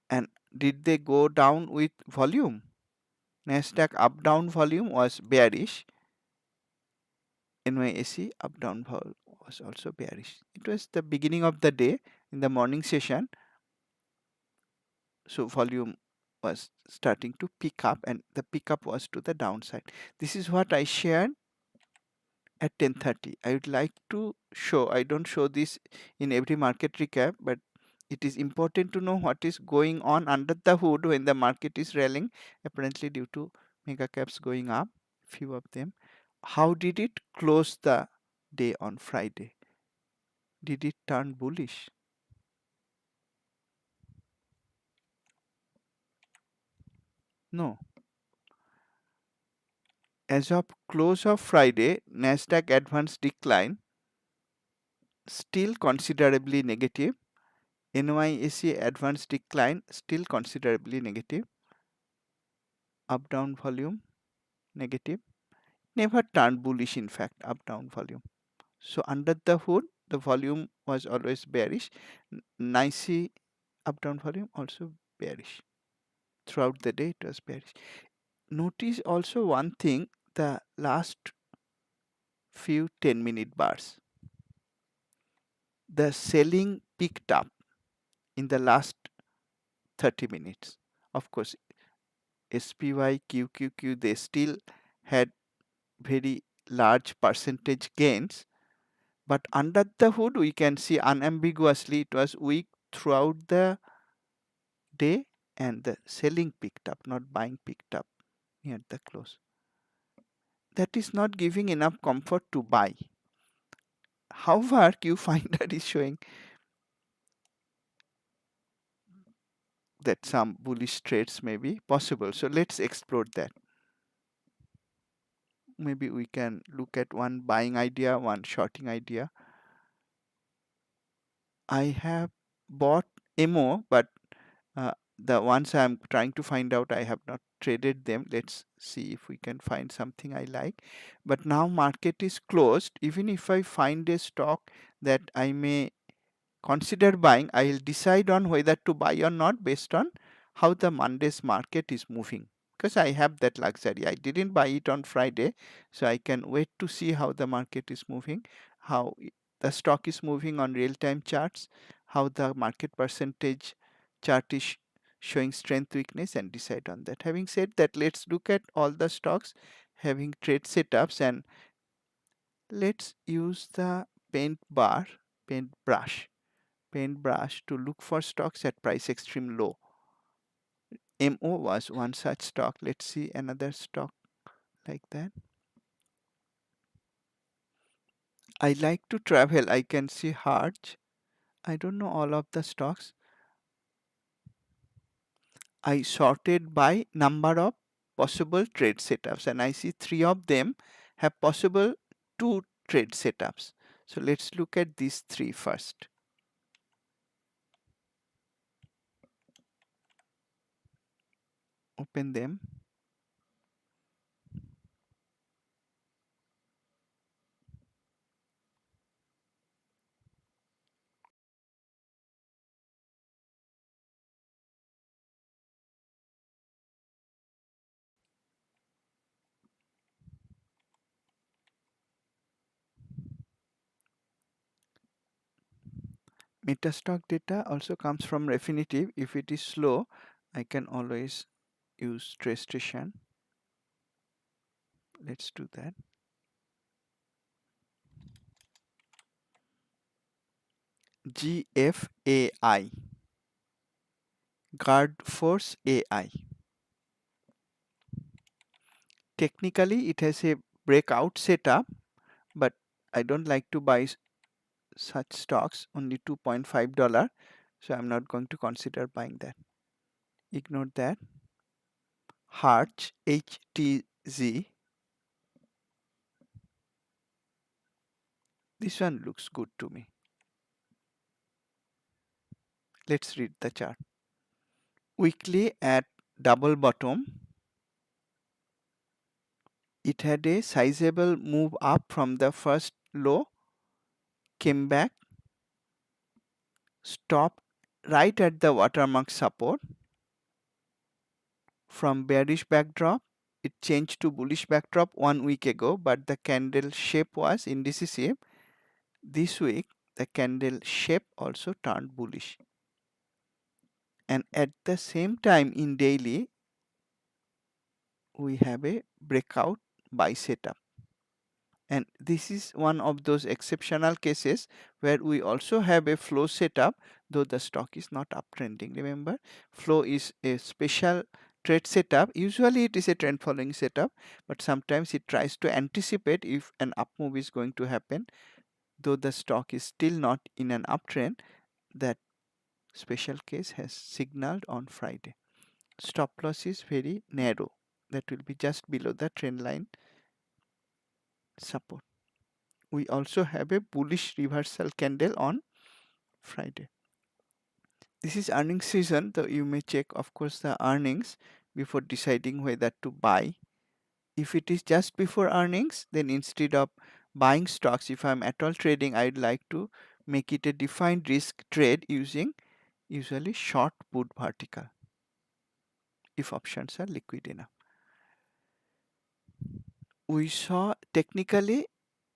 And did they go down with volume? NASDAQ up down volume was bearish. NYSE up down volume was also bearish. It was the beginning of the day in the morning session. So volume was starting to pick up and the pickup was to the downside. This is what I shared at 10:30. I would like to show, I don't show this in every market recap, but it is important to know what is going on under the hood when the market is rallying, apparently due to mega caps going up, few of them. How did it close the day on Friday? Did it turn bullish? No. As of close of Friday, Nasdaq advanced decline still considerably negative. NYSE advanced decline still considerably negative. Up down volume negative. Never turned bullish, in fact, up down volume. So under the hood, the volume was always bearish. NYSE up down volume also bearish. Throughout the day, it was bearish. Notice also one thing, the last few 10-minute bars. The selling picked up in the last 30 minutes. Of course, SPY, QQQ, they still had very large percentage gains, but under the hood we can see unambiguously it was weak throughout the day and the selling picked up, not buying picked up near the close. That is not giving enough comfort to buy. However, QFinder is showing that some bullish trades may be possible. So let's explore that. Maybe we can look at one buying idea, one shorting idea. I have bought MO, but the ones I'm trying to find out, I have not traded them. Let's see if we can find something I like. But now market is closed. Even if I find a stock that I may consider buying, I will decide on whether to buy or not based on how the Monday's market is moving. Because I have that luxury. I didn't buy it on Friday, so I can wait to see how the market is moving, how the stock is moving on real-time charts, how the market percentage chart is showing strength weakness, and decide on that. Having said that, let's look at all the stocks having trade setups, and let's use the paint brush to look for stocks at price extreme low. MO was one such stock. Let's see another stock like that. I like to travel. I can see Harj. I don't know all of the stocks. I sorted by number of possible trade setups, and I see 3 of them have possible 2 trade setups. So let's look at these 3 first. Open them. Metastock data also comes from Refinitiv. If it is slow, I can always use TraceStation. Let's do that. GFAI, Guard Force AI. Technically, it has a breakout setup, but I don't like to buy such stocks, only $2.5. So I'm not going to consider buying that. Ignore that. Harch, HTZ. This one looks good to me. Let's read the chart. Weekly at double bottom, it had a sizable move up from the first low, came back, stopped right at the watermark support. From bearish backdrop, it changed to bullish backdrop 1 week ago, but the candle shape was indecisive. This week, the candle shape also turned bullish. And at the same time in daily, we have a breakout buy setup. And this is one of those exceptional cases where we also have a flow setup, though the stock is not uptrending. Remember, flow is a special trade setup. Usually it is a trend following setup, but sometimes it tries to anticipate if an up move is going to happen. Though the stock is still not in an uptrend, that special case has signaled on Friday. Stop loss is very narrow. That will be just below the trend line support. We also have a bullish reversal candle on Friday. This is earnings season, so you may check, of course, the earnings before deciding whether to buy. If it is just before earnings, then instead of buying stocks, if I'm at all trading, I'd like to make it a defined risk trade using usually short put vertical if options are liquid enough. We saw technically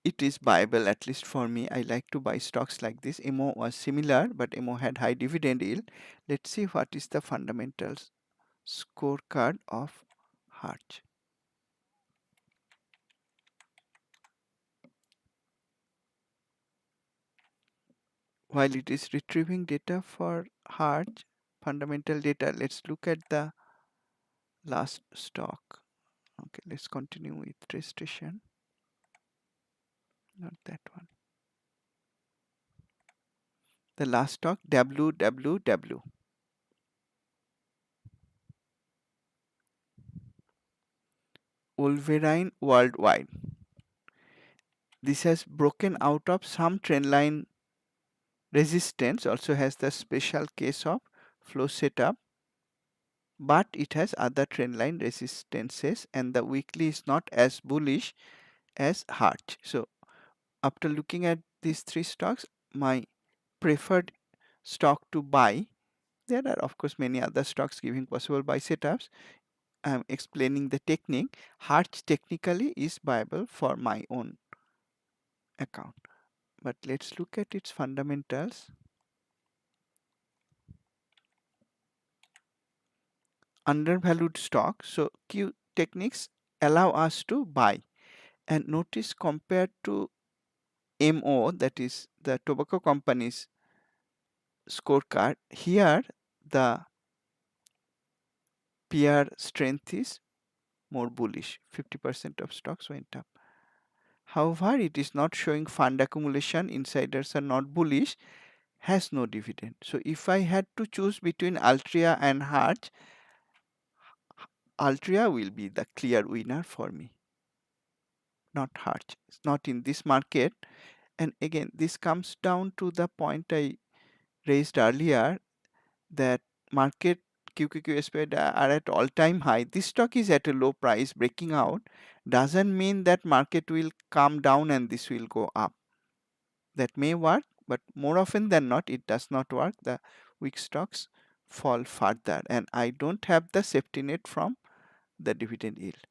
it is viable, at least for me. I like to buy stocks like this. MO was similar, but MO had high dividend yield. Let's see what is the fundamentals scorecard of Harch. While it is retrieving data for Harch, fundamental data, let's look at the last stock. Okay, let's continue with registration. Not that one. The last stock, WWW. Wolverine Worldwide. This has broken out of some trendline resistance, also has the special case of flow setup, but it has other trendline resistances and the weekly is not as bullish as Harch. So after looking at these three stocks, my preferred stock to buy, there are of course many other stocks giving possible buy setups. I'm explaining the technique. Harch technically is viable for my own account. But let's look at its fundamentals. Undervalued stock. So Q techniques allow us to buy. And notice compared to MO, that is the tobacco company's scorecard, here the PR strength is more bullish. 50% of stocks went up. However, it is not showing fund accumulation. Insiders are not bullish, has no dividend. So if I had to choose between Altria and Harch, Altria will be the clear winner for me, not Harch. It's not in this market. And again, this comes down to the point I raised earlier that market QQQ spread are at all-time high. This stock is at a low price. Breaking out doesn't mean that market will come down and this will go up. That may work, but more often than not, it does not work. The weak stocks fall further, and I don't have the safety net from the dividend yield.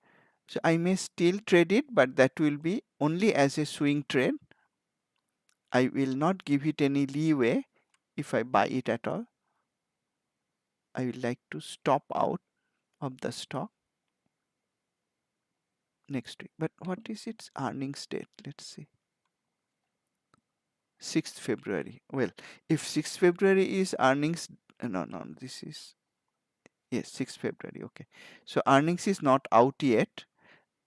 So I may still trade it, but that will be only as a swing trade. I will not give it any leeway if I buy it at all. I would like to stop out of the stock next week. But what is its earnings date? Let's see. 6th February. Well, if 6th February is earnings, no, this is, yes, 6th February. Okay. So earnings is not out yet.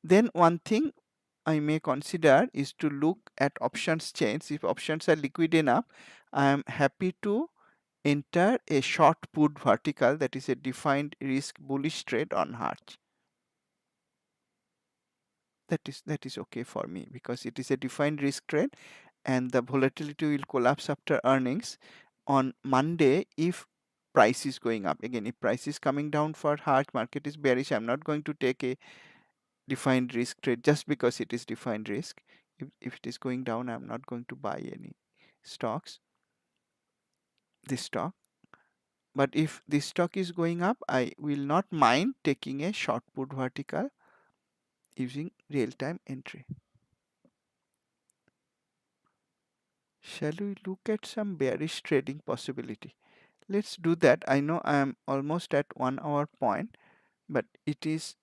Then one thing I may consider is to look at options chains. If options are liquid enough, I am happy to enter a short put vertical, that is a defined risk bullish trade on Harch. That is okay for me because it is a defined risk trade and the volatility will collapse after earnings on Monday if price is going up. Again, if price is coming down for Harch, market is bearish, I'm not going to take a defined risk trade just because it is defined risk. If it is going down, I'm not going to buy any stocks, this stock. But if this stock is going up, I will not mind taking a short put vertical using real-time entry. Shall we look at some bearish trading possibility? Let's do that. I know I am almost at 1 hour point, but it is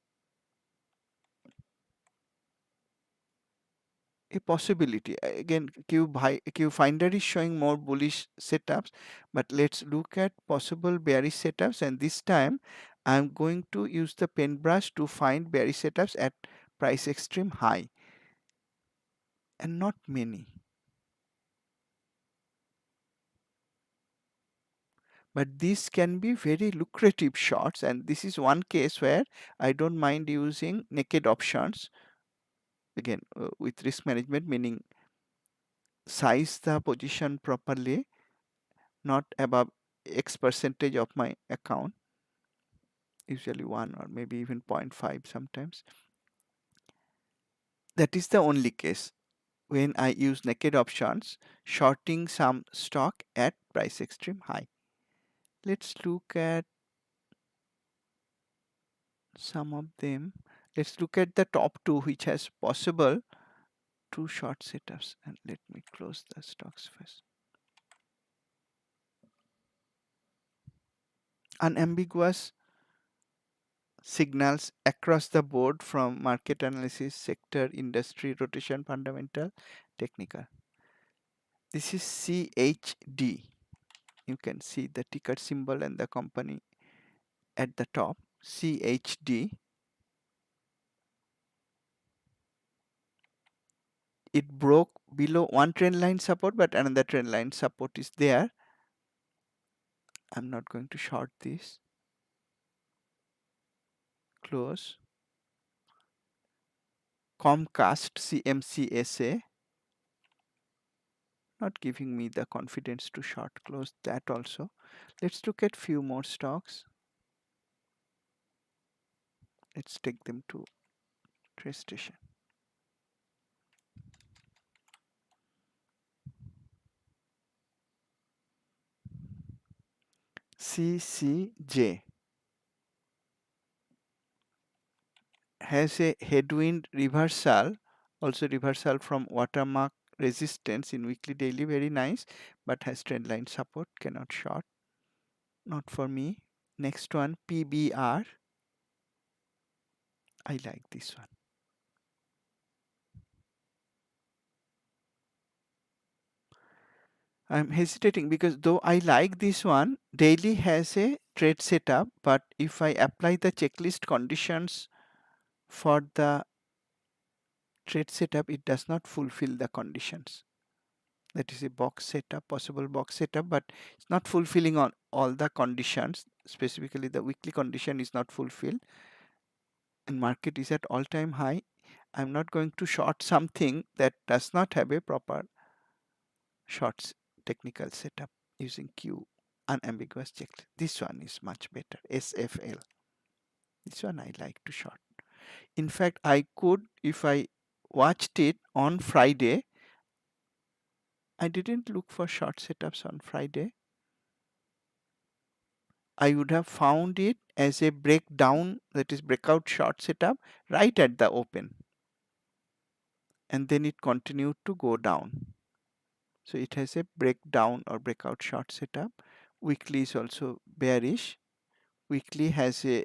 a possibility. Again, Q Finder is showing more bullish setups, but let's look at possible bearish setups. And this time, I'm going to use the pen brush to find bearish setups at price extreme high, and not many. But these can be very lucrative shorts, and this is one case where I don't mind using naked options. Again, with risk management, meaning size the position properly, not above X percentage of my account, usually 1 or maybe even 0.5 sometimes. That is the only case when I use naked options, shorting some stock at price extreme high. Let's look at some of them. Let's look at the top two which has possible two short setups, and let me close the stocks first. Unambiguous signals across the board from market analysis, sector, industry, rotation, fundamental, technical. This is CHD. You can see the ticker symbol and the company at the top. CHD. It broke below one trend line support, but another trend line support is there. I'm not going to short this. Close. Comcast CMCSA, not giving me the confidence to short. Close that also. Let's look at few more stocks. Let's take them to TradeStation. CCJ has a headwind reversal, also reversal from watermark resistance in weekly daily, very nice, but has trend line support, cannot short, not for me. Next one, PBR. I like this one. I'm hesitating because though I like this one, daily has a trade setup, but if I apply the checklist conditions for the trade setup, it does not fulfill the conditions. That is a box setup, possible box setup, but it's not fulfilling on all the conditions. Specifically, the weekly condition is not fulfilled, and market is at all-time high. I'm not going to short something that does not have a proper shorts technical setup using Q unambiguous checklist. This one is much better. SFL. This one I like to short. In fact, I could, if I watched it on Friday, I didn't look for short setups on Friday. I would have found it as a breakdown, that is breakout short setup, right at the open. And then it continued to go down. So it has a breakdown or breakout short setup. Weekly is also bearish. Weekly has a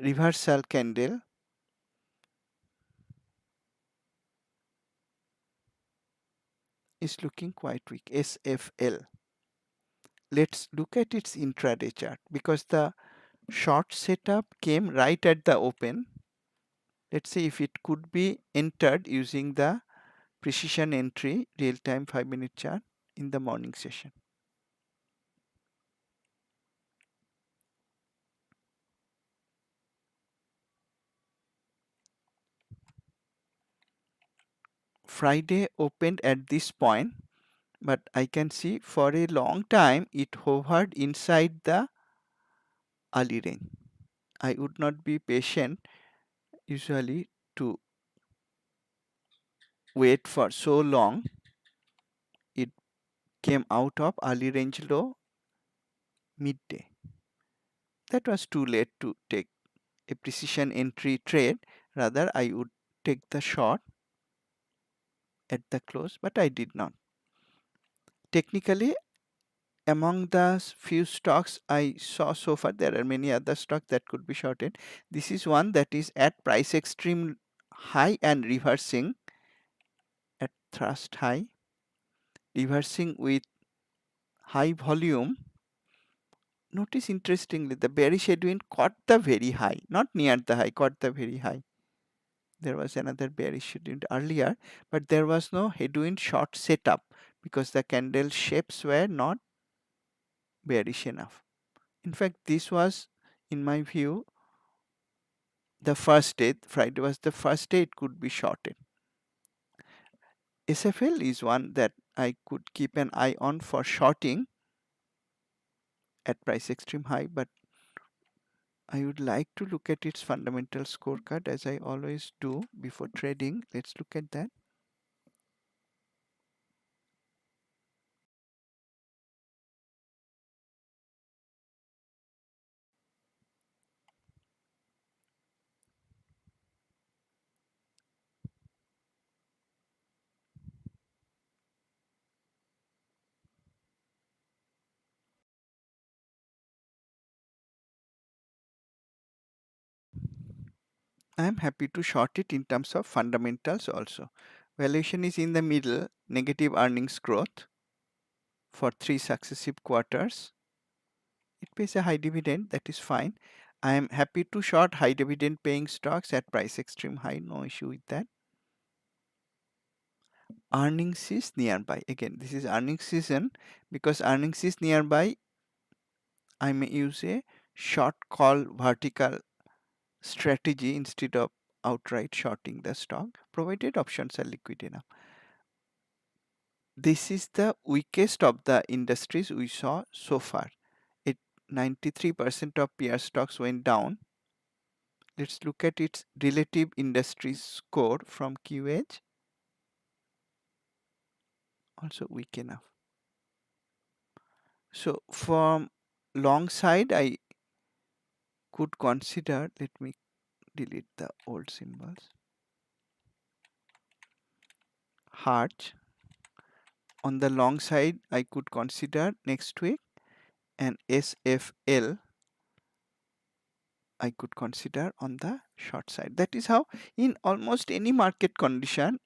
reversal candle. Is looking quite weak. SFL. Let's look at its intraday chart because the short setup came right at the open. Let's see if it could be entered using the precision entry real-time 5-minute chart in the morning session. Friday opened at this point, but I can see for a long time it hovered inside the early range. I would not be patient usually to wait for so long. It came out of early range low midday. That was too late to take a precision entry trade. Rather, I would take the short at the close, but I did not. Technically, among the few stocks I saw so far, there are many other stocks that could be shorted. This is one that is at price extreme high and reversing at thrust high, reversing with high volume. Notice interestingly, the bearish headwind caught the very high, not near the high, caught the very high. There was another bearish headwind earlier, but there was no headwind short setup because the candle shapes were not bearish enough. In fact, this was, in my view, the first day. Friday was the first day it could be shorted. SFL is one that I could keep an eye on for shorting at price extreme high, but I would like to look at its fundamental scorecard as I always do before trading. Let's look at that. I am happy to short it in terms of fundamentals also. Valuation is in the middle, negative earnings growth for 3 successive quarters. It pays a high dividend, that is fine. I am happy to short high dividend paying stocks at price extreme high, no issue with that. Earnings is nearby. Again, this is earnings season. Because earnings is nearby, I may use a short call vertical strategy instead of outright shorting the stock, provided options are liquid enough. This is the weakest of the industries we saw so far. It 93% of peer stocks went down. Let's look at its relative industry score from QH. Also weak enough. So from long side, I could consider, let me delete the old symbols. Heart. On the long side, I could consider next week, and SFL I could consider on the short side. That is how in almost any market condition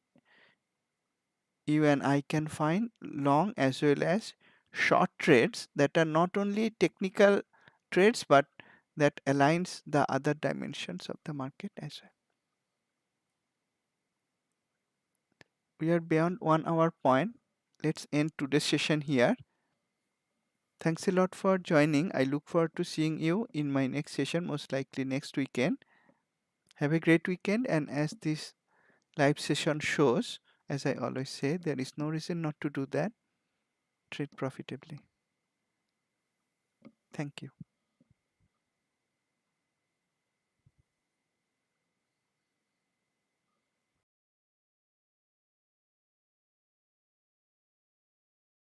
you and I can find long as well as short trades that are not only technical trades but that aligns the other dimensions of the market as well. We are beyond 1 hour point. Let's end today's session here. Thanks a lot for joining. I look forward to seeing you in my next session, most likely next weekend. Have a great weekend, and as this live session shows, as I always say, there is no reason not to do that. Trade profitably. Thank you.